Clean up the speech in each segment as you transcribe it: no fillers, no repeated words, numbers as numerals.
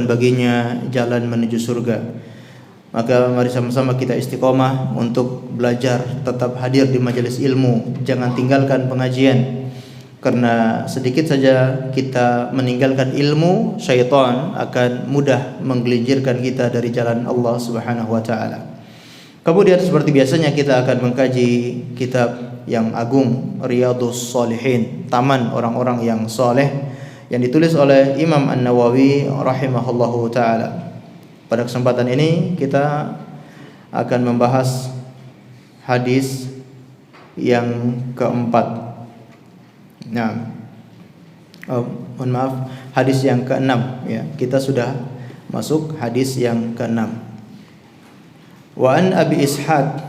baginya jalan menuju surga. Maka mari sama-sama kita istiqomah untuk belajar, tetap hadir di majelis ilmu, jangan tinggalkan pengajian. Karena sedikit saja kita meninggalkan ilmu, syaitan akan mudah menggelincirkan kita dari jalan Allah Subhanahu wa taala. Kemudian seperti biasanya kita akan mengkaji kitab yang agung, Riyadhus Shalihin, taman orang-orang yang soleh, yang ditulis oleh Imam An-Nawawi rahimahullahu taala. Pada kesempatan ini kita akan membahas hadis yang keempat. Nah, mohon maaf, hadis yang keenam ya. Kita sudah masuk hadis yang keenam. Wa an Abi Ishaq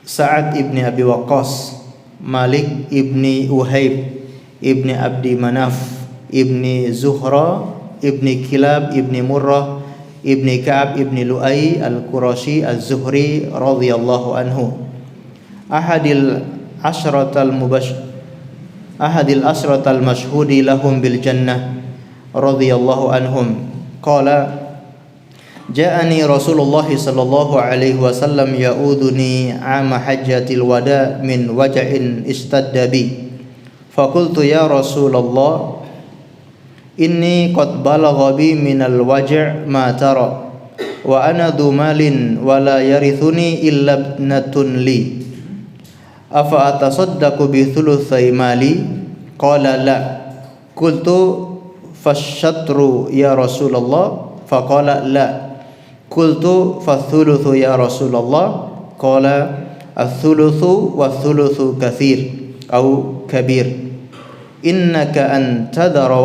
Sa'ad ibni Abi Waqqas, Malik ibni Uhayb ibni Abdi Manaf ibni Zuhra ibni Kilab ibni Murrah ibni Ka'ab ibni Lu'ay al-Qurashi az-Zuhri radhiyallahu anhu, ahadil ashratal mashhudi lahum bil jannah radhiyallahu anhum, qala ja'ani Rasulullah sallallahu alaihi wasallam ya'uduni 'ama hajjatil wada min waja'in istadda bi, faqultu ya Rasulullah inni qad balagha bi minal waja' ma tara wa ana dhu malin wa la yarithuni illa ibnatun li, afa atasaddaqu bi thulutsai mali, qala la, qultu fashatru ya Rasulullah, faqala la, qultu fathulutsu ya Rasulullah, qala athulutsu wa thulutsu katsir au kabir, innaka an tadara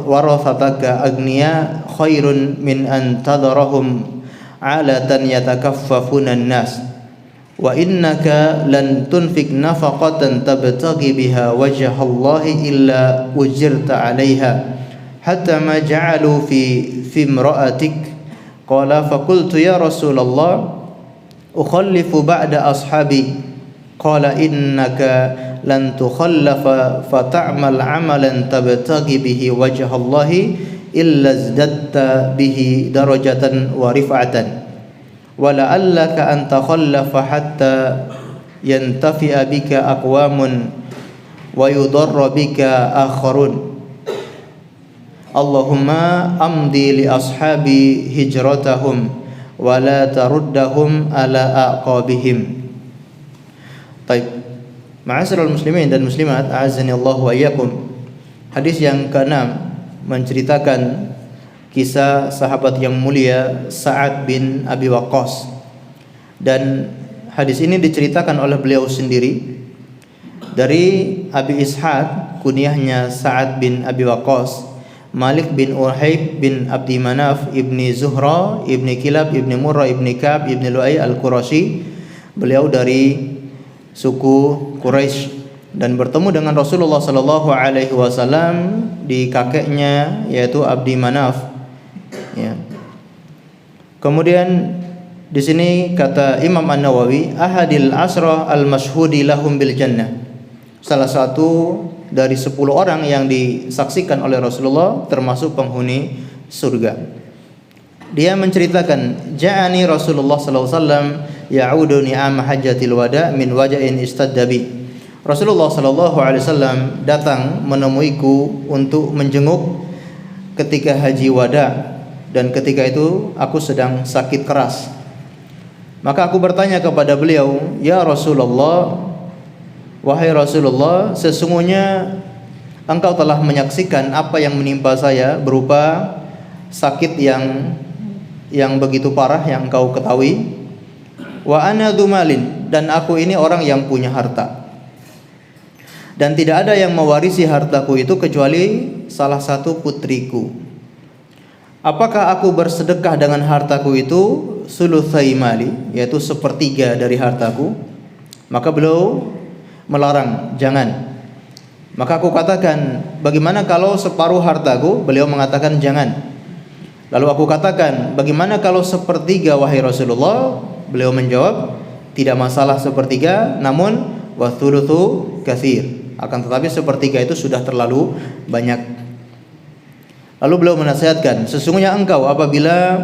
warathataka agniya khairun min an tadarahum alatan yatakaffafuna an-nas, wa innaka lan tunfik nafaqatan tabtaghi biha wajha Allah illa ujirta 'alayha hatta ma ja'alu fi imra'atik, qala faqultu ya Rasulullah ukhallifu ba'da ashabi, qala innaka lan tukhallafa fata'mal 'amalan tabtaghi bihi wajha Allah illa izdatta bihi darajatan wa rif'atan, wa la'allaka an takhallafa hatta yantafi'a bika aqwamun wa yudarra bika akharun, Allahumma amdi li ashabi hijratahum wa la taruddahum ala aqabihim. Baik, ma'asyiral muslimin dan muslimat, a'azzani Allah wa iyyakum. Hadis yang ke-6 menceritakan kisah sahabat yang mulia Sa'ad bin Abi Waqqas, dan hadis ini diceritakan oleh beliau sendiri dari Abi Ishaq, kunyahnya Sa'ad bin Abi Waqqas, Malik bin Uhayb bin Abdi Manaf ibni Zuhra ibni Kilab ibni Murrah ibni Ka'ab ibni Lu'ay al-Qurashi. Beliau dari suku Quraisy dan bertemu dengan Rasulullah sallallahu alaihi wasallam di kakeknya yaitu Abdi Manaf ya. Kemudian di sini kata Imam An-Nawawi, ahadil asra al-mashhudi lahum bil jannah, salah satu dari 10 orang yang disaksikan oleh Rasulullah termasuk penghuni surga. Dia menceritakan, ja'ani Rasulullah sallallahu alaihi wasallam ya'uduni 'ama hajjatil wada min waja'in istaddabi. Rasulullah sallallahu alaihi wasallam datang menemuiku untuk menjenguk ketika haji wada, dan ketika itu aku sedang sakit keras. Maka aku bertanya kepada beliau, ya Rasulullah, wahai Rasulullah, sesungguhnya engkau telah menyaksikan apa yang menimpa saya berupa sakit yang begitu parah yang engkau ketahui. Wa ana dumalin, dan aku ini orang yang punya harta, dan tidak ada yang mewarisi hartaku itu kecuali salah satu putriku. Apakah aku bersedekah dengan hartaku itu sulutsai mali, yaitu sepertiga dari hartaku? Maka beliau melarang, jangan. Maka aku katakan, bagaimana kalau separuh hartaku? Beliau mengatakan jangan. Lalu aku katakan, bagaimana kalau sepertiga wahai Rasulullah? Beliau menjawab, tidak masalah sepertiga, namun wa thulutsu katsir, akan tetapi sepertiga itu sudah terlalu banyak. Lalu beliau menasihatkan, sesungguhnya engkau apabila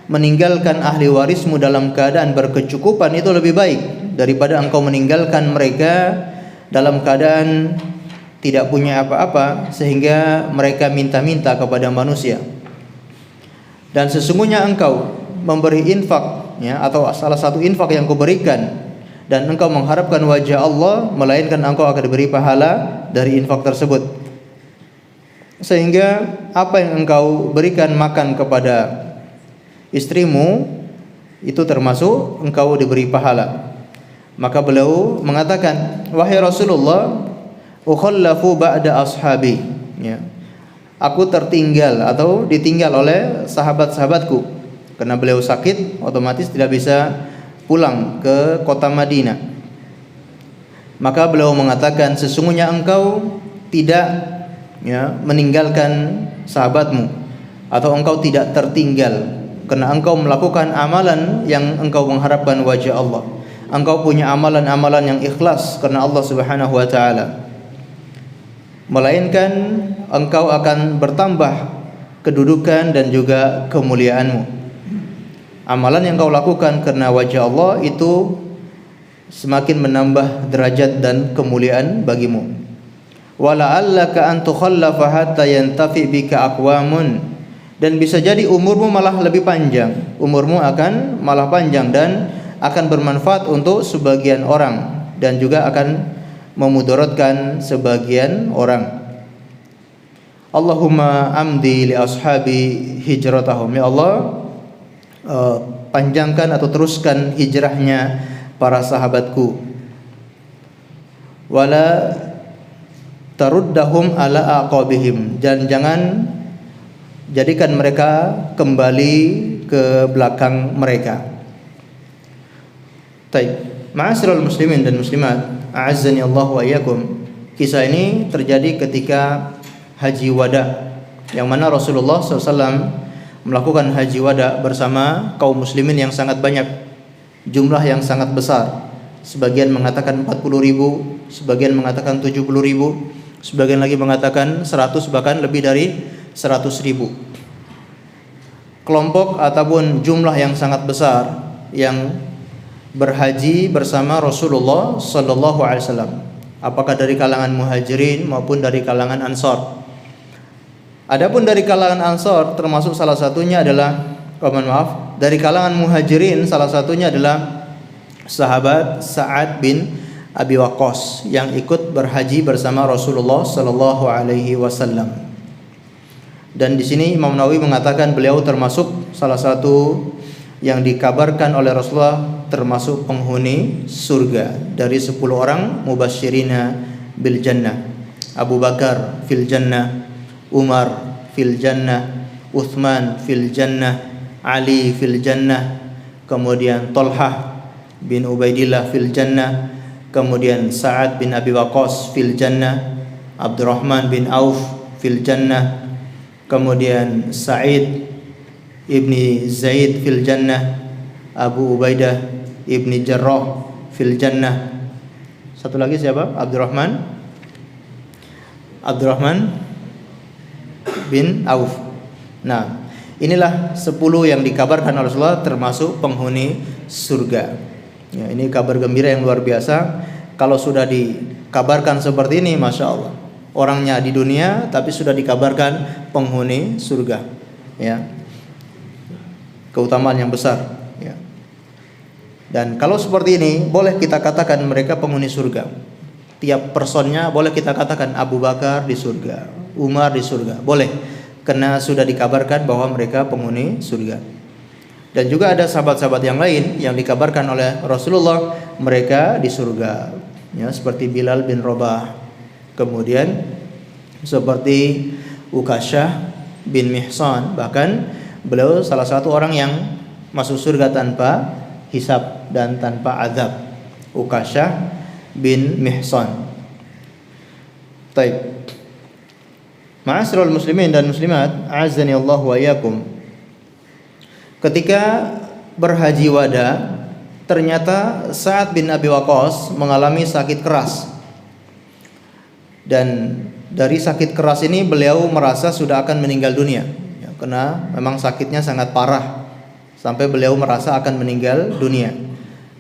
meninggalkan ahli warismu dalam keadaan berkecukupan itu lebih baik daripada engkau meninggalkan mereka dalam keadaan tidak punya apa-apa sehingga mereka minta-minta kepada manusia. Dan sesungguhnya engkau memberi infak, ya, atau salah satu infak yang kau berikan dan engkau mengharapkan wajah Allah, melainkan engkau akan diberi pahala dari infak tersebut. Sehingga apa yang engkau berikan makan kepada istrimu itu termasuk engkau diberi pahala. Maka beliau mengatakan, wahai Rasulullah, ukhallafu ba'da ashabi, ya, aku tertinggal atau ditinggal oleh sahabat-sahabatku karena beliau sakit, otomatis tidak bisa pulang ke kota Madinah. Maka beliau mengatakan, sesungguhnya engkau tidak, ya, meninggalkan sahabatmu atau engkau tidak tertinggal karena engkau melakukan amalan yang engkau mengharapkan wajah Allah. Engkau punya amalan-amalan yang ikhlas karena Allah Subhanahu wa taala. Melainkan engkau akan bertambah kedudukan dan juga kemuliaanmu. Amalan yang kau lakukan karena wajah Allah itu semakin menambah derajat dan kemuliaan bagimu. Wala'allaka an tukhallafa hatta yantafi bika aqwamun, dan bisa jadi umurmu malah lebih panjang. Umurmu akan malah panjang dan akan bermanfaat untuk sebagian orang dan juga akan memudaratkan sebagian orang. Allahumma amdi li ashabi hijratahum, ya Allah, panjangkan atau teruskan hijrahnya para sahabatku. Wala taruddahum ala aqabihim, dan jangan jadikan mereka kembali ke belakang mereka. Baik, ma'asyiral muslimin dan muslimat, a'azzani Allah wa iyyakum. Kisah ini terjadi ketika haji wada, yang mana Rasulullah SAW melakukan haji wada bersama kaum muslimin yang sangat banyak, jumlah yang sangat besar. Sebagian mengatakan 40.000, sebagian mengatakan 70.000, sebagian lagi mengatakan 100, bahkan lebih dari 100.000. Kelompok ataupun jumlah yang sangat besar yang berhaji bersama Rasulullah sallallahu alaihi wasallam, apakah dari kalangan muhajirin maupun dari kalangan ansor. Adapun dari kalangan ansor termasuk salah satunya adalah, dari kalangan muhajirin salah satunya adalah sahabat Sa'ad bin Abi Waqqas yang ikut berhaji bersama Rasulullah sallallahu alaihi wasallam. Dan di sini Imam Nawawi mengatakan beliau termasuk salah satu yang dikabarkan oleh Rasulullah termasuk penghuni surga dari 10 orang mubasysyirina bil jannah. Abu Bakar fil jannah, Umar fil jannah, Utsman fil jannah, Ali fil jannah, kemudian Thalhah bin Ubaidillah fil jannah, kemudian Sa'ad bin Abi Waqqas fil jannah, Abdurrahman bin Auf fil jannah, kemudian Sa'id ibni Zaid fil jannah, Abu Ubaidah ibni Jarrah fil jannah. Satu lagi siapa? Abdurrahman bin Auf. Nah, inilah 10 yang dikabarkan oleh Rasulullah termasuk penghuni surga. Ya, ini kabar gembira yang luar biasa. Kalau sudah dikabarkan seperti ini, masya Allah, orangnya di dunia tapi sudah dikabarkan penghuni surga. Ya, keutamaan yang besar, ya. Dan kalau seperti ini boleh kita katakan mereka penghuni surga. Tiap personnya boleh kita katakan Abu Bakar di surga, Umar di surga, boleh, karena sudah dikabarkan bahwa mereka penghuni surga. Dan juga ada sahabat-sahabat yang lain yang dikabarkan oleh Rasulullah mereka di surga, ya, seperti Bilal bin Rabah, kemudian seperti Ukasyah bin Mihsan, bahkan beliau salah satu orang yang masuk surga tanpa hisab dan tanpa azab, Ukasyah bin Mihsan. Baik. Ma'asyiral muslimin dan muslimat, a'azzani Allah wa iyyakum. Ketika berhaji wada, ternyata Sa'ad bin Abi Waqqas mengalami sakit keras. Dan Dari sakit keras ini beliau merasa sudah akan meninggal dunia, ya, karena memang sakitnya sangat parah sampai beliau merasa akan meninggal dunia.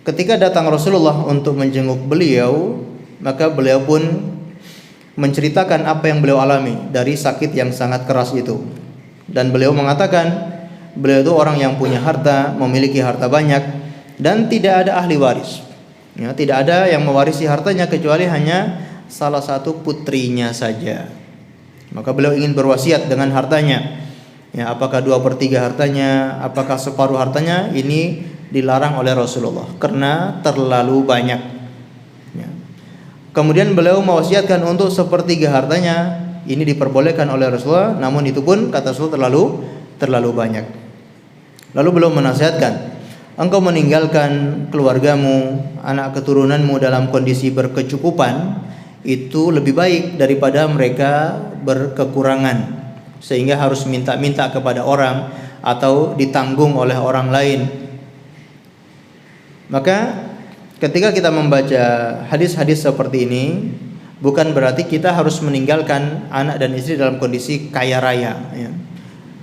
Ketika datang Rasulullah untuk menjenguk beliau, maka beliau pun menceritakan apa yang beliau alami dari sakit yang sangat keras itu. Dan beliau mengatakan beliau itu orang yang punya harta, memiliki harta banyak, dan tidak ada ahli waris, ya, tidak ada yang mewarisi hartanya kecuali hanya salah satu putrinya saja. Maka beliau ingin berwasiat dengan hartanya, ya, apakah 2/3 hartanya, apakah separuh hartanya. Ini dilarang oleh Rasulullah karena terlalu banyak, ya. Kemudian beliau mewasiatkan untuk 1/3 hartanya. Ini diperbolehkan oleh Rasulullah, namun itu pun kata Rasulullah terlalu banyak. Lalu beliau menasihatkan, engkau meninggalkan keluargamu, anak keturunanmu dalam kondisi berkecukupan, itu lebih baik daripada mereka berkekurangan sehingga harus minta-minta kepada orang atau ditanggung oleh orang lain. Maka ketika kita membaca hadis-hadis seperti ini, bukan berarti kita harus meninggalkan anak dan istri dalam kondisi kaya raya, ya.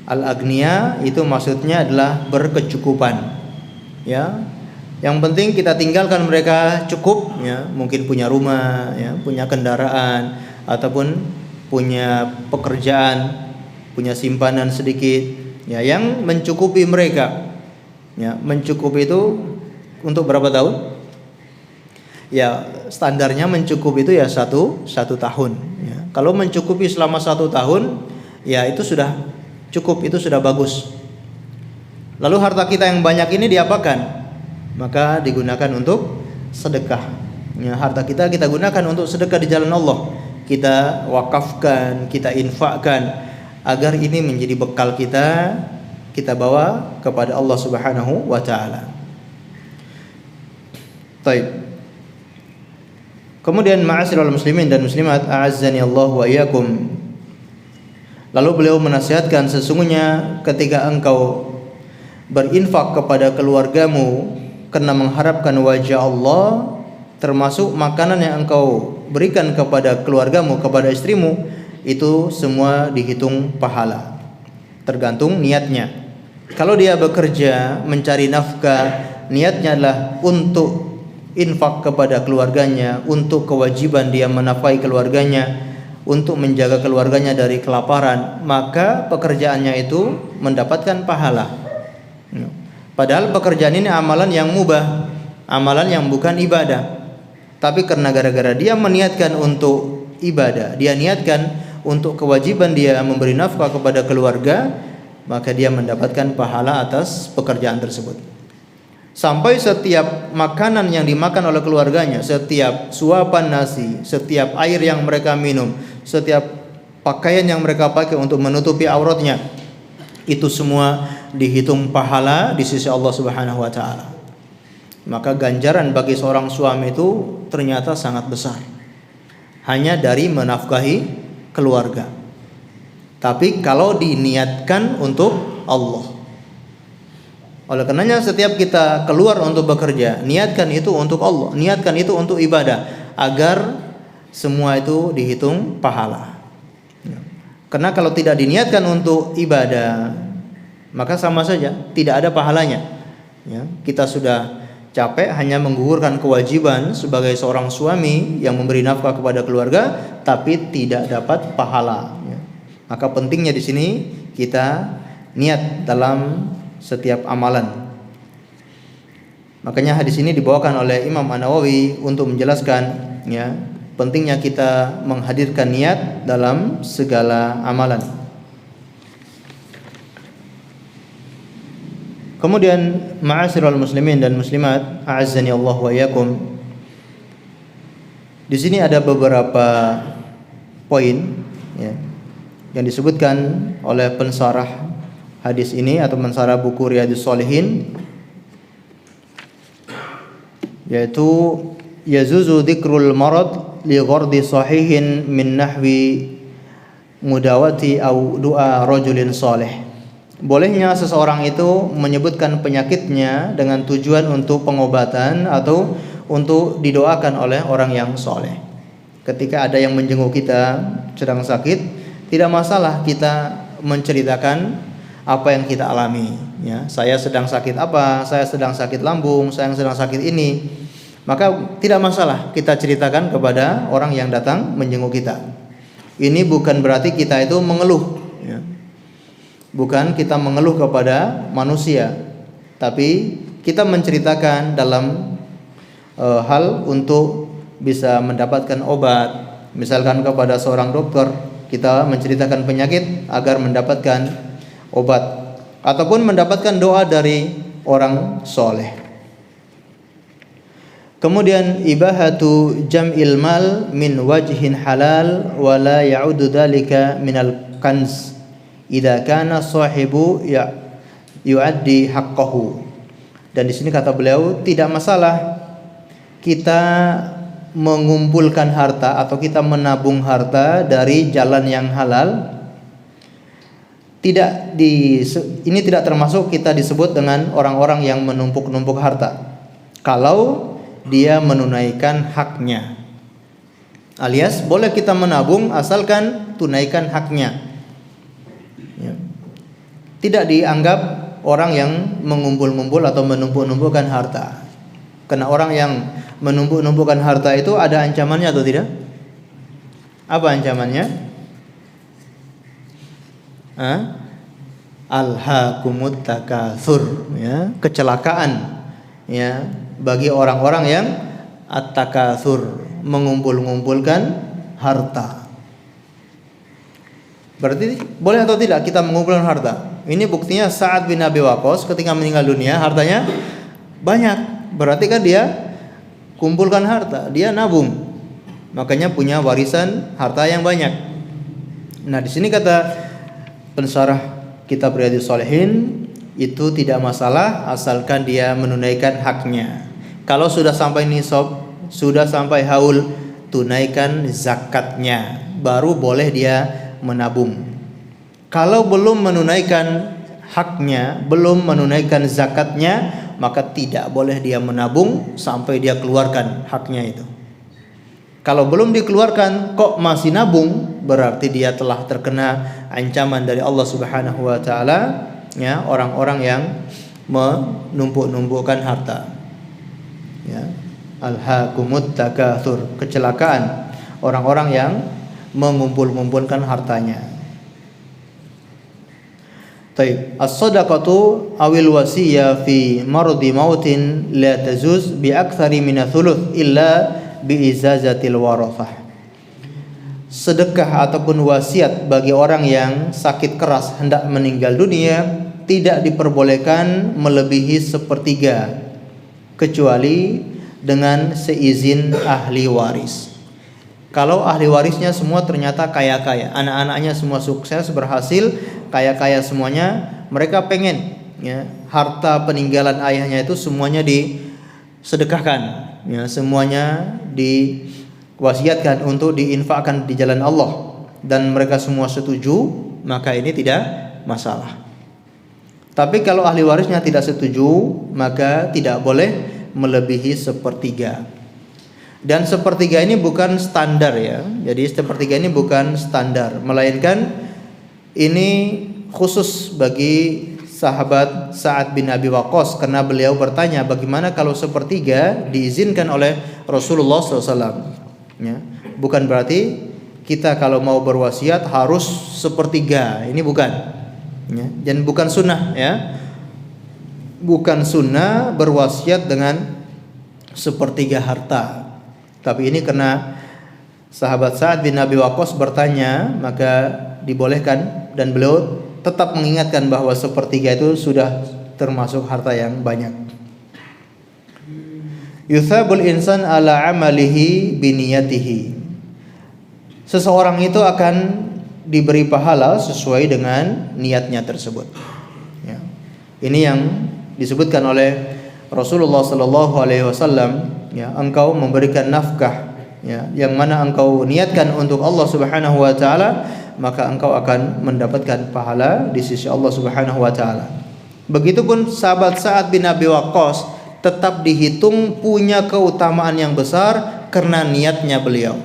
Al-agniya itu maksudnya adalah berkecukupan, ya. Yang penting kita tinggalkan mereka cukup, ya, mungkin punya rumah, ya, punya kendaraan, ataupun punya pekerjaan, punya simpanan sedikit, ya, yang mencukupi mereka, ya. Mencukupi itu untuk berapa tahun? Ya, standarnya mencukupi itu ya satu tahun, ya. Kalau mencukupi selama 1 tahun, ya itu sudah cukup, itu sudah bagus. Lalu harta kita yang banyak ini diapakan? Maka digunakan untuk sedekah, ya, harta kita gunakan untuk sedekah di jalan Allah. Kita wakafkan, kita infakkan agar ini menjadi bekal kita bawa kepada Allah Subhanahu wa taala. Baik. Kemudian ma'asyiral muslimin dan muslimat, a'azzani Allah wa iyyakum. Lalu beliau menasihatkan, sesungguhnya ketika engkau berinfak kepada keluargamu karena mengharapkan wajah Allah, termasuk makanan yang engkau berikan kepada keluargamu, kepada istrimu, itu semua dihitung pahala. Tergantung niatnya. Kalau dia bekerja mencari nafkah, niatnya adalah untuk infak kepada keluarganya, untuk kewajiban dia menafkahi keluarganya, untuk menjaga keluarganya dari kelaparan, maka pekerjaannya itu mendapatkan pahala. Padahal pekerjaan ini amalan yang mubah, amalan yang bukan ibadah. Tapi karena gara-gara dia meniatkan untuk ibadah, dia niatkan untuk kewajiban dia memberi nafkah kepada keluarga, maka dia mendapatkan pahala atas pekerjaan tersebut. Sampai setiap makanan yang dimakan oleh keluarganya, setiap suapan nasi, setiap air yang mereka minum, setiap pakaian yang mereka pakai untuk menutupi auratnya, itu semua dihitung pahala di sisi Allah Subhanahu wa taala. Maka ganjaran bagi seorang suami itu ternyata sangat besar, hanya dari menafkahi keluarga. Tapi kalau diniatkan untuk Allah. Oleh karenanya setiap kita keluar untuk bekerja, niatkan itu untuk Allah, niatkan itu untuk ibadah, agar semua itu dihitung pahala. Karena kalau tidak diniatkan untuk ibadah, maka sama saja tidak ada pahalanya, ya. Kita sudah capek hanya menggugurkan kewajiban sebagai seorang suami yang memberi nafkah kepada keluarga, tapi tidak dapat pahala, ya. Maka pentingnya di sini kita niat dalam setiap amalan. Makanya hadis ini dibawakan oleh Imam An-Nawawi untuk menjelaskan, ya, pentingnya kita menghadirkan niat dalam segala amalan. Kemudian ma'asyiral muslimin dan muslimat, a'azzani Allah wa iyyakum. Di sini ada beberapa poin, ya, yang disebutkan oleh pensarah hadis ini atau pensarah buku Riyadhus Shalihin, yaitu yazuzu dzikrul marad li ghardi sahihin min nahwi mudawati au du'a rajulin salih. Bolehnya seseorang itu menyebutkan penyakitnya dengan tujuan untuk pengobatan atau untuk didoakan oleh orang yang soleh. ketika ada yang menjenguk kita sedang sakit, tidak masalah kita menceritakan apa yang kita alami. Ya, saya sedang sakit apa? Saya sedang sakit lambung, saya sedang sakit ini. Maka tidak masalah kita ceritakan kepada orang yang datang menjenguk kita. Ini bukan berarti kita itu mengeluh. Ya. Bukan kita mengeluh kepada manusia, tapi kita menceritakan dalam hal untuk bisa mendapatkan obat. Misalkan kepada seorang dokter, kita menceritakan penyakit agar mendapatkan obat, ataupun mendapatkan doa dari orang soleh. Kemudian ibahatu jam'il mal min wajhin halal wa la ya'udu dzalika minal kanz idza kana sahibu yu'addi haqqahu. Dan di sini kata beliau, tidak masalah kita mengumpulkan harta atau kita menabung harta dari jalan yang halal. Ini tidak termasuk kita disebut dengan orang-orang yang menumpuk-numpuk harta kalau dia menunaikan haknya. Alias boleh kita menabung asalkan tunaikan haknya. Ya. Tidak dianggap orang yang mengumpul-ngumpul atau menumpuk-numpukkan harta. Karena orang yang menumpuk-numpukkan harta itu ada ancamannya atau tidak? Apa ancamannya? Alhaakumut takatsur, ya, kecelakaan, ya, bagi orang-orang yang at-takatsur, mengumpul-ngumpulkan harta. Berarti boleh atau tidak kita mengumpulkan harta? Ini buktinya Sa'ad bin Abi Waqqas ketika meninggal dunia hartanya banyak. Berarti kan dia kumpulkan harta, dia nabung. Makanya punya warisan harta yang banyak. Nah, di sini kata pensyarah kitab Riyadhus Shalihin, itu tidak masalah asalkan dia menunaikan haknya. Kalau sudah sampai nisab, sudah sampai haul, tunaikan zakatnya, baru boleh dia menabung. Kalau belum menunaikan haknya, belum menunaikan zakatnya, maka tidak boleh dia menabung sampai dia keluarkan haknya itu. Kalau belum dikeluarkan kok masih nabung, berarti dia telah terkena ancaman dari Allah Subhanahu wa taala, ya, orang-orang yang menumpuk-numpukkan harta. Ya. Alhaakumut takatsur, kecelakaan orang-orang yang mengumpul-ngumpulkan hartanya. Taib, as-shadaqatu awil wasiyya fi mardi mautin la tazuz bi aktsari min thuluth illa bi izazatil warathah. Sedekah ataupun wasiat bagi orang yang sakit keras hendak meninggal dunia tidak diperbolehkan melebihi sepertiga kecuali dengan seizin ahli waris. Kalau ahli warisnya semua ternyata kaya-kaya, anak-anaknya semua sukses, berhasil, kaya-kaya semuanya, mereka pengen, ya, harta peninggalan ayahnya itu semuanya disedekahkan, ya, semuanya diwasiatkan untuk diinfakkan di jalan Allah, dan mereka semua setuju, maka ini tidak masalah. Tapi kalau ahli warisnya tidak setuju, maka tidak boleh melebihi sepertiga. Dan sepertiga ini bukan standar, ya. Jadi sepertiga ini bukan standar, melainkan ini khusus bagi sahabat Sa'ad bin Abi Waqqas, karena beliau bertanya bagaimana kalau sepertiga diizinkan oleh Rasulullah SAW. Ya. Bukan berarti kita kalau mau berwasiat harus sepertiga, ini bukan. Ya. Dan bukan sunnah, ya. Bukan sunnah berwasiat dengan sepertiga harta. Tapi ini karena sahabat Sa'ad bin Abi Waqqas bertanya, maka dibolehkan, dan beliau tetap mengingatkan bahwa sepertiga itu sudah termasuk harta yang banyak. Yuthabul insan ala amalihi biniyatihi. Seseorang itu akan diberi pahala sesuai dengan niatnya tersebut. Ya. Ini yang disebutkan oleh Rasulullah sallallahu alaihi wasallam, ya, engkau memberikan nafkah, ya, yang mana engkau niatkan untuk Allah Subhanahu wa taala, maka engkau akan mendapatkan pahala di sisi Allah Subhanahu wa taala. Begitupun sahabat Sa'ad bin Abi Waqqas tetap dihitung punya keutamaan yang besar karena niatnya beliau.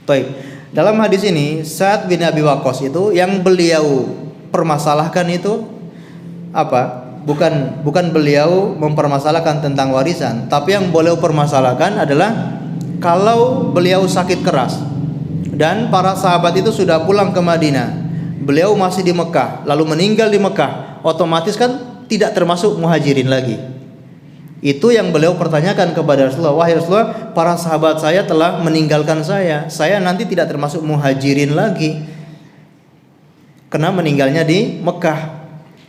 Baik. Dalam hadis ini Sa'ad bin Abi Waqqas itu yang beliau permasalahkan itu apa? Bukan beliau mempermasalahkan tentang warisan, tapi yang beliau permasalahkan adalah kalau beliau sakit keras dan para sahabat itu sudah pulang ke Madinah, beliau masih di Mekah, lalu meninggal di Mekah, otomatis kan tidak termasuk muhajirin lagi. Itu yang beliau pertanyakan kepada Rasulullah, wahai Rasulullah, para sahabat saya telah meninggalkan saya nanti tidak termasuk muhajirin lagi karena meninggalnya di Mekah.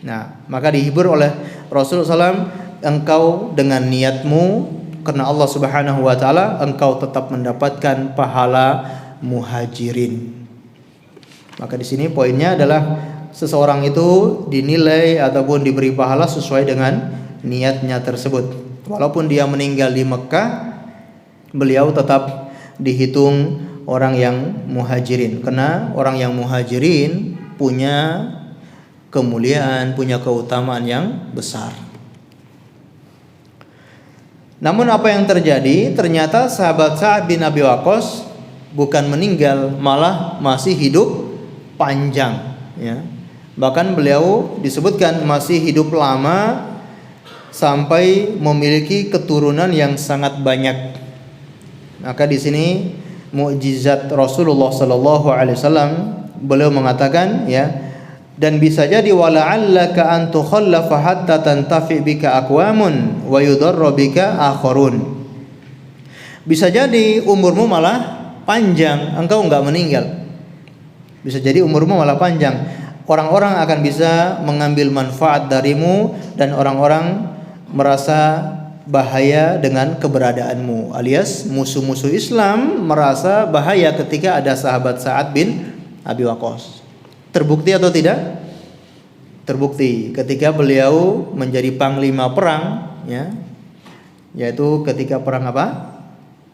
Nah, maka dihibur oleh Rasulullah SAW, engkau dengan niatmu karena Allah Subhanahu wa taala, engkau tetap mendapatkan pahala muhajirin. Maka di sini poinnya adalah seseorang itu dinilai ataupun diberi pahala sesuai dengan niatnya tersebut. Walaupun dia meninggal di Mekah, beliau tetap dihitung orang yang muhajirin, karena orang yang muhajirin punya kemuliaan, punya keutamaan yang besar. Namun apa yang terjadi? Ternyata sahabat Sa'ad bin Abi Waqqas bukan meninggal, malah masih hidup panjang, ya. Bahkan beliau disebutkan masih hidup lama sampai memiliki keturunan yang sangat banyak. Maka di sini mukjizat Rasulullah sallallahu alaihi wasallam, beliau mengatakan, ya, dan bisa jadi wala'allaka an tukhallafa hatta tantafi bika aqwamun wa yudarra bika akharun. Bisa jadi umurmu malah panjang, engkau enggak meninggal. Bisa jadi umurmu malah panjang. Orang-orang akan bisa mengambil manfaat darimu dan orang-orang merasa bahaya dengan keberadaanmu, alias musuh-musuh Islam merasa bahaya ketika ada sahabat Sa'ad bin Abi Waqqas. Terbukti atau tidak? Terbukti ketika beliau menjadi panglima perang, ya, yaitu ketika perang apa?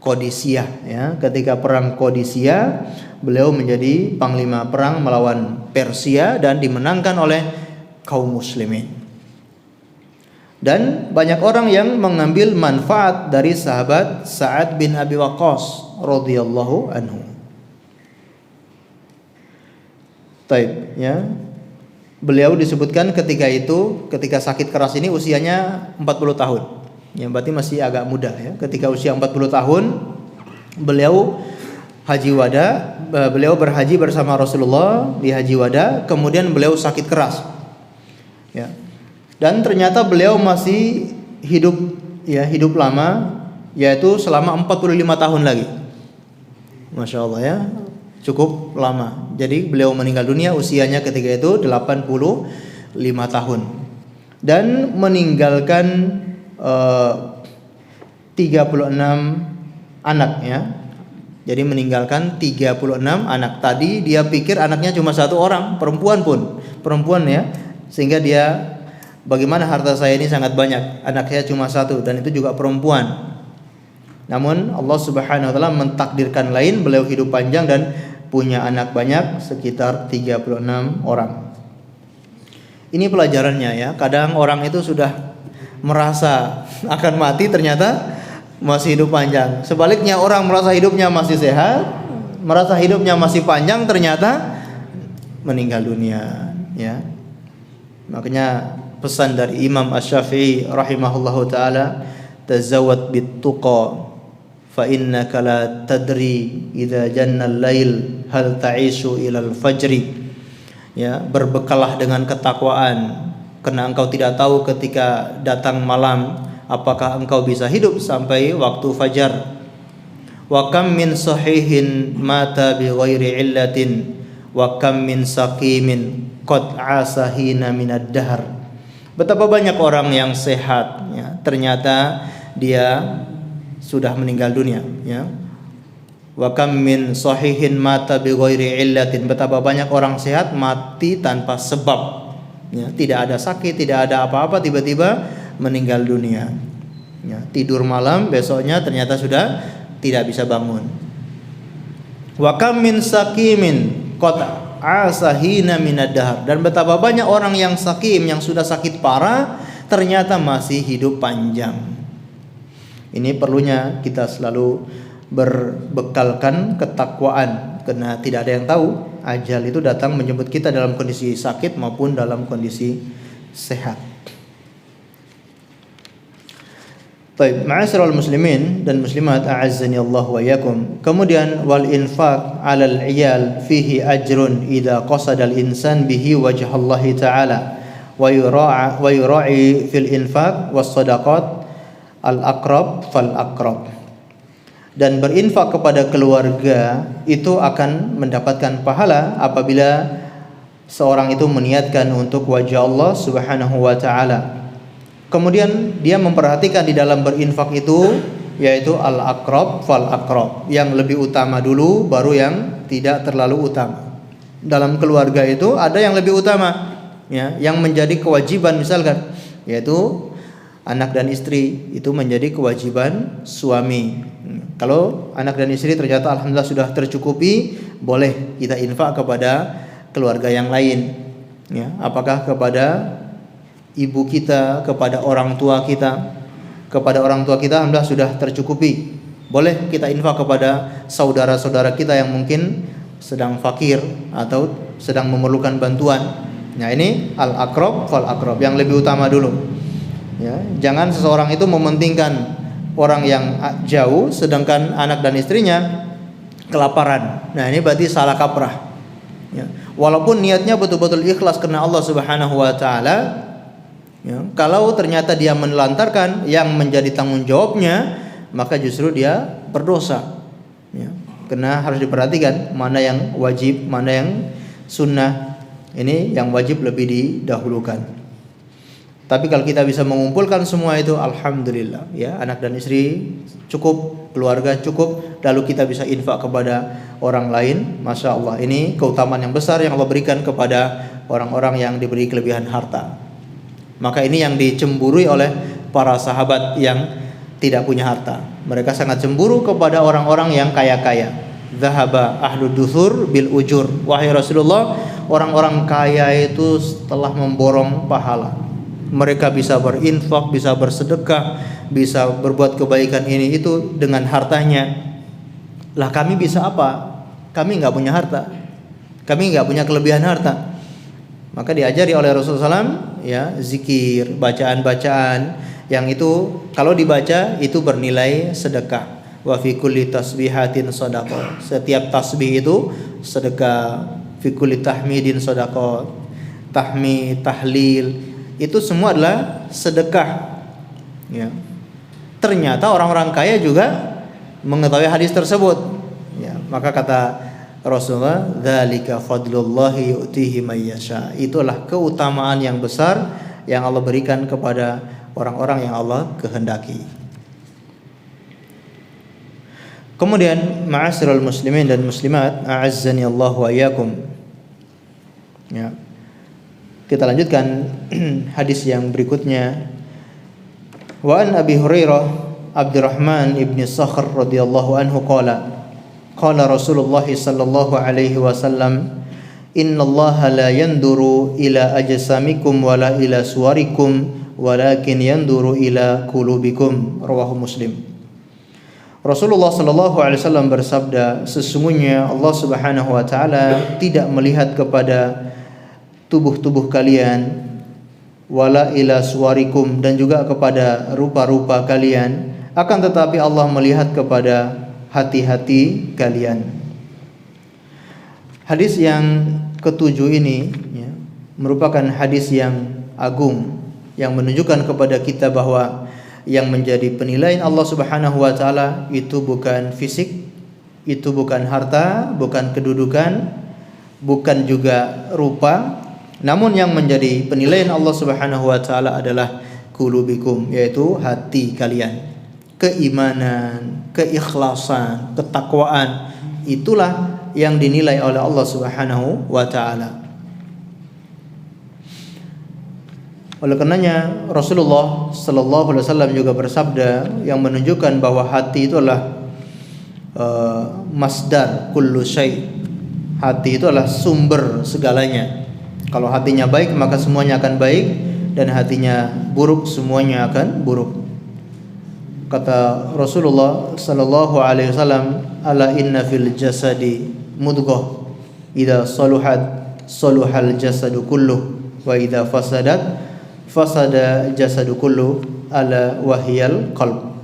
Qadisiyah, ya. Ketika perang Qadisiyah, beliau menjadi panglima perang melawan Persia dan dimenangkan oleh kaum muslimin. Dan banyak orang yang mengambil manfaat dari sahabat Sa'ad bin Abi Waqqas radhiyallahu anhu. Taib, ya. Beliau disebutkan ketika sakit keras ini usianya 40 tahun. Ya, berarti masih agak muda, ya. Ketika usia 40 tahun beliau haji wada, beliau berhaji bersama Rasulullah di haji wada, kemudian beliau sakit keras. Ya. Dan ternyata beliau masih hidup, ya, hidup lama, yaitu selama 45 tahun lagi. Masya Allah, ya. Cukup lama. Jadi beliau meninggal dunia usianya ketika itu 85 tahun dan meninggalkan 36 anak, ya. Jadi meninggalkan 36 anak. Tadi dia pikir anaknya cuma satu orang, perempuan, ya. Sehingga dia, bagaimana harta saya ini sangat banyak, anak saya cuma satu dan itu juga perempuan. Namun Allah Subhanahu wa taala mentakdirkan lain, beliau hidup panjang dan punya anak banyak, sekitar 36 orang. Ini pelajarannya, ya. Kadang orang itu sudah merasa akan mati, ternyata masih hidup panjang. Sebaliknya orang merasa hidupnya masih sehat, merasa hidupnya masih panjang, ternyata meninggal dunia, ya. Makanya pesan dari Imam Asy-Syafi'i rahimahullahu taala, tazawwad bit-tuqa fa innaka la tadri idza janna al-lail hal ta'ishu ilal fajri. Ya, berbekalah dengan ketakwaan karena engkau tidak tahu ketika datang malam apakah engkau bisa hidup sampai waktu fajar. Wa kam min sahihin mata bi ghairi illatin wa kam min saqimin qad asahina minad dahr. Betapa banyak orang yang sehat, ya, ternyata dia sudah meninggal dunia, ya. Wa kam min sahihin mata bi ghairi illatin. Betapa banyak orang sehat mati tanpa sebab, ya, tidak ada sakit, tidak ada apa-apa, tiba-tiba meninggal dunia, ya. Tidur malam, besoknya ternyata sudah tidak bisa bangun. Wa kam min saqimin qad asahina minad dahr. Dan betapa banyak orang yang sakim, yang sudah sakit parah, ternyata masih hidup panjang. Ini perlunya kita selalu berbekalkan ketakwaan, karena tidak ada yang tahu ajal itu datang menjemput kita dalam kondisi sakit maupun dalam kondisi sehat. Baik, ma'asyiral muslimin dan muslimat, a'azzani Allah wa iyyakum. Kemudian wal infaq 'alal 'iyal fihi ajrun idza qasada al insan bihi wajh Allah taala wa yura'i fil infaq was shadaqat al aqrab fal aqrab. Dan berinfak kepada keluarga itu akan mendapatkan pahala apabila seorang itu meniatkan untuk wajah Allah Subhanahu wa taala. Kemudian dia memperhatikan di dalam berinfak itu, yaitu al-aqrab fal aqrab, yang lebih utama dulu baru yang tidak terlalu utama. Dalam keluarga itu ada yang lebih utama, ya, yang menjadi kewajiban misalkan, yaitu anak dan istri, itu menjadi kewajiban suami. Kalau anak dan istri ternyata alhamdulillah sudah tercukupi, boleh kita infak kepada keluarga yang lain, ya, apakah kepada ibu kita, kepada orang tua kita. Kepada orang tua kita alhamdulillah sudah tercukupi, boleh kita infak kepada saudara-saudara kita yang mungkin sedang fakir atau sedang memerlukan bantuan. Nah, ini al-aqrab fal aqrab, yang lebih utama dulu, ya. Jangan seseorang itu mementingkan orang yang jauh sedangkan anak dan istrinya kelaparan. Nah, ini berarti salah kaprah, ya. Walaupun niatnya betul-betul ikhlas karena Allah Subhanahu wa taala, ya, kalau ternyata dia menelantarkan yang menjadi tanggung jawabnya, maka justru dia berdosa, ya. Karena harus diperhatikan mana yang wajib, mana yang sunnah. Ini yang wajib lebih didahulukan. Tapi kalau kita bisa mengumpulkan semua itu, alhamdulillah, ya, anak dan istri cukup, keluarga cukup, lalu kita bisa infak kepada orang lain, masya Allah, ini keutamaan yang besar yang Allah berikan kepada orang-orang yang diberi kelebihan harta. Maka ini yang dicemburui oleh para sahabat yang tidak punya harta. Mereka sangat cemburu kepada orang-orang yang kaya-kaya. Dhahaba ahlud duthur bil ujur. Wahai Rasulullah, orang-orang kaya itu telah memborong pahala. Mereka bisa berinfak, bisa bersedekah, bisa berbuat kebaikan ini itu dengan hartanya. Lah kami bisa apa? Kami enggak punya harta. Kami enggak punya kelebihan harta. Maka diajari oleh Rasulullah SAW, ya, zikir, bacaan-bacaan yang itu kalau dibaca itu bernilai sedekah. Wa fi kulli tasbihatin shadaqah. Setiap tasbih itu sedekah. Fi kulli tahmidin shadaqah. Tahmid, tahlil, itu semua adalah sedekah, ya. Ternyata orang-orang kaya juga mengetahui hadis tersebut, ya. Maka kata Rasulullah, dzalika fadlullahi yu'tihi may yasha. Itulah keutamaan yang besar yang Allah berikan kepada orang-orang yang Allah kehendaki. Kemudian ma'asyiral muslimin dan muslimat, a'azzani Allah wa iyyakum. Ya. Kita lanjutkan hadis yang berikutnya. Wa an Abi Hurairah Abdurrahman ibn Sakhr radhiyallahu anhu qala Rasulullah sallallahu alaihi wasallam, innallaha la yanduru ila ajsamikum wala ila suwarikum walakin yanduru ila qulubikum. Rawahu Muslim. Rasulullah sallallahu alaihi wasallam bersabda, sesungguhnya Allah Subhanahu wa taala tidak melihat kepada tubuh-tubuh kalian, wala ila suwarikum, dan juga kepada rupa-rupa kalian, akan tetapi Allah melihat kepada hati-hati kalian. Hadis yang ketujuh ini, ya, merupakan hadis yang agung yang menunjukkan kepada kita bahwa yang menjadi penilaian Allah Subhanahu wa taala itu bukan fisik, itu bukan harta, bukan kedudukan, bukan juga rupa, namun yang menjadi penilaian Allah Subhanahu wa taala adalah qulubikum, yaitu hati kalian. Keimanan, keikhlasan, ketakwaan, itulah yang dinilai oleh Allah Subhanahu wa taala. Oleh karenanya Rasulullah sallallahu alaihi wasallam juga bersabda yang menunjukkan bahwa hati itu adalah masdar kullu syai'. Hati itu adalah sumber segalanya. Kalau hatinya baik maka semuanya akan baik, dan hatinya buruk semuanya akan buruk. Kata Rasulullah sallallahu alaihi wasallam, "Ala inna fil jasadi mudghah, idza saluhat saluhal jasadu kulluh, wa idza fasadat fasada jasadu kulluh, ala wahyal qalb."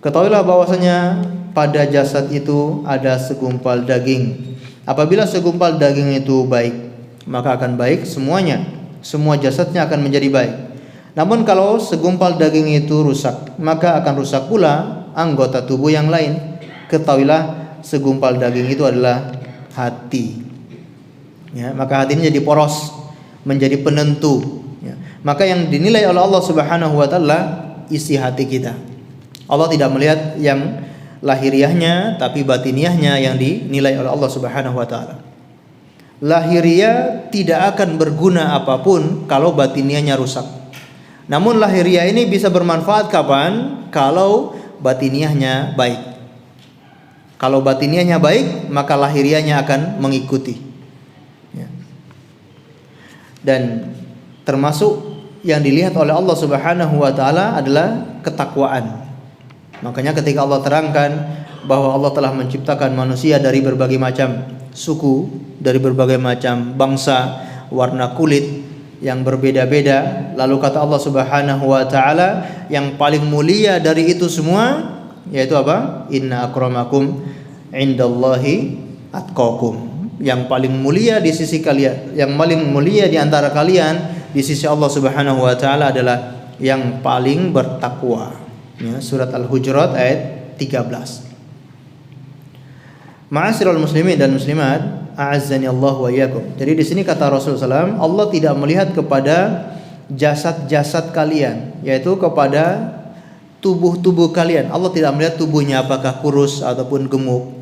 Ketahuilah bahwasanya pada jasad itu ada segumpal daging. Apabila segumpal daging itu baik, maka akan baik semuanya. Semua jasadnya akan menjadi baik. Namun kalau segumpal daging itu rusak, maka akan rusak pula anggota tubuh yang lain. Ketahuilah segumpal daging itu adalah hati. Ya, maka hati ini jadi poros, menjadi penentu. Ya, maka yang dinilai oleh Allah Subhanahu wa taala isi hati kita. Allah tidak melihat yang lahiriahnya, tapi batiniahnya yang dinilai oleh Allah Subhanahu wa taala. Lahiriah tidak akan berguna apapun kalau batiniahnya rusak. Namun lahiriah ini bisa bermanfaat kapan? Kalau batiniahnya baik. Kalau batiniahnya baik, maka lahiriahnya akan mengikuti. Ya. Dan termasuk yang dilihat oleh Allah Subhanahu wa taala adalah ketakwaan. Makanya ketika Allah terangkan bahwa Allah telah menciptakan manusia dari berbagai macam suku, dari berbagai macam bangsa, warna kulit yang berbeda-beda, lalu kata Allah Subhanahu wa taala, yang paling mulia dari itu semua yaitu apa? Inna akramakum indallahi atqakum. Yang paling mulia di sisi kalian, yang paling mulia di antara kalian di sisi Allah Subhanahu wa taala adalah yang paling bertakwa. Ya, surat Al-Hujurat ayat 13. Ma'asyiral muslimin dan muslimat, a'azzani Allah wa iyyakum. Jadi di sini kata Rasulullah SAW, Allah tidak melihat kepada jasad-jasad kalian, yaitu kepada tubuh-tubuh kalian. Allah tidak melihat tubuhnya apakah kurus ataupun gemuk,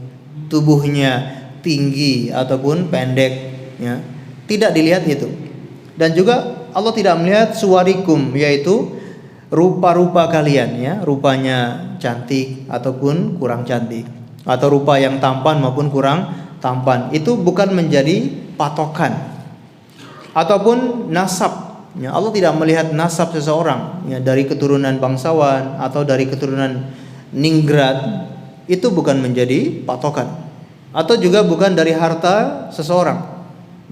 tubuhnya tinggi ataupun pendek, ya. Tidak dilihat itu. Dan juga Allah tidak melihat suwarikum, yaitu rupa-rupa kalian, ya, rupanya cantik ataupun kurang cantik, atau rupa yang tampan maupun kurang tampan. Itu bukan menjadi patokan. Ataupun nasab, ya, Allah tidak melihat nasab seseorang, ya, dari keturunan bangsawan atau dari keturunan ningrat. Itu bukan menjadi patokan. Atau juga bukan dari harta seseorang,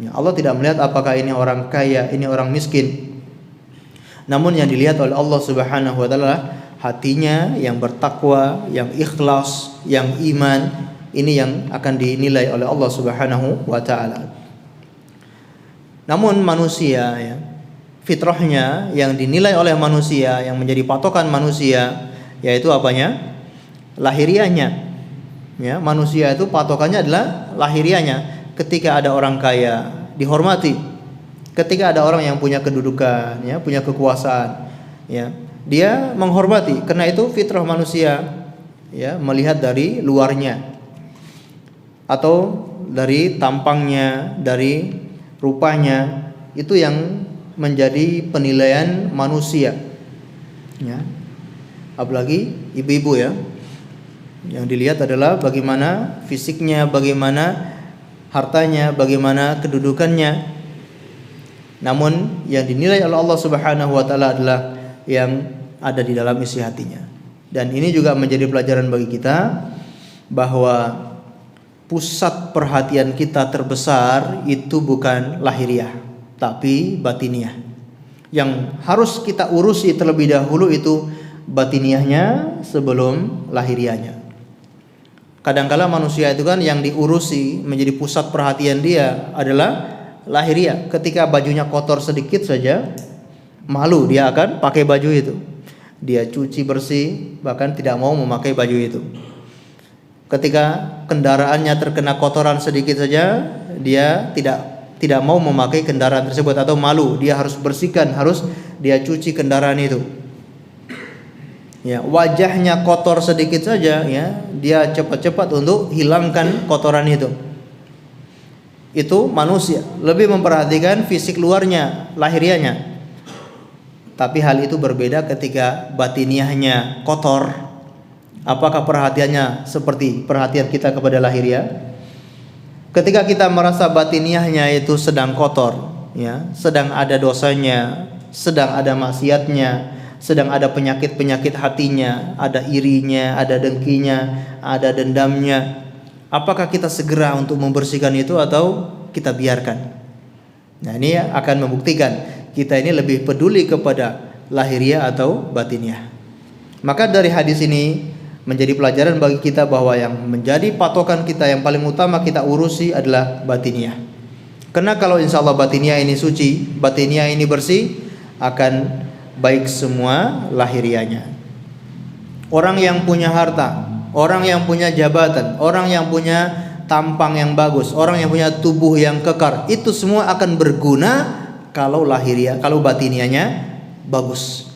ya, Allah tidak melihat apakah ini orang kaya, ini orang miskin. Namun yang dilihat oleh Allah Subhanahu wa taala hatinya yang bertakwa, yang ikhlas, yang iman. Ini yang akan dinilai oleh Allah Subhanahu wa taala. Namun manusia, ya, fitrahnya yang dinilai oleh manusia, yang menjadi patokan manusia, yaitu apanya? Lahiriahnya. Ya, manusia itu patokannya adalah lahiriahnya. Ketika ada orang kaya, dihormati. Ketika ada orang yang punya kedudukan, ya, punya kekuasaan, ya, dia menghormati. Karena itu fitrah manusia, ya, melihat dari luarnya atau dari tampangnya, dari rupanya, itu yang menjadi penilaian manusia, ya. Apalagi ibu-ibu, ya, yang dilihat adalah bagaimana fisiknya, bagaimana hartanya, bagaimana kedudukannya. Namun yang dinilai oleh Allah Subhanahu wa taala adalah yang ada di dalam isi hatinya. Dan ini juga menjadi pelajaran bagi kita bahwa pusat perhatian kita terbesar itu bukan lahiriah, tapi batiniah. Yang harus kita urusi terlebih dahulu itu batiniahnya sebelum lahiriahnya. Kadangkala manusia itu kan yang diurusi menjadi pusat perhatian dia adalah lahiriah. Ketika bajunya kotor sedikit saja, malu dia akan pakai baju itu. Dia cuci bersih, bahkan tidak mau memakai baju itu. Ketika kendaraannya terkena kotoran sedikit saja, dia tidak mau memakai kendaraan tersebut atau malu, dia harus bersihkan, harus dia cuci kendaraan itu. Ya, wajahnya kotor sedikit saja, ya, dia cepat-cepat untuk hilangkan kotoran itu. Itu manusia lebih memperhatikan fisik luarnya, lahiriahnya. Tapi hal itu berbeda ketika batiniahnya kotor. Apakah perhatiannya seperti perhatian kita kepada lahiriah? Ketika kita merasa batiniahnya itu sedang kotor, ya, sedang ada dosanya, sedang ada maksiatnya, sedang ada penyakit-penyakit hatinya, ada irinya, ada dengkinya, ada dendamnya, apakah kita segera untuk membersihkan itu atau kita biarkan? Nah, ini akan membuktikan kita ini lebih peduli kepada lahiriah atau batiniah. Maka dari hadis ini menjadi pelajaran bagi kita bahwa yang menjadi patokan kita yang paling utama kita urusi adalah batiniah. Karena kalau insya Allah batiniah ini suci, batiniah ini bersih, akan baik semua lahiriahnya. Orang yang punya harta, orang yang punya jabatan, orang yang punya tampang yang bagus, orang yang punya tubuh yang kekar, itu semua akan berguna kalau batiniahnya bagus.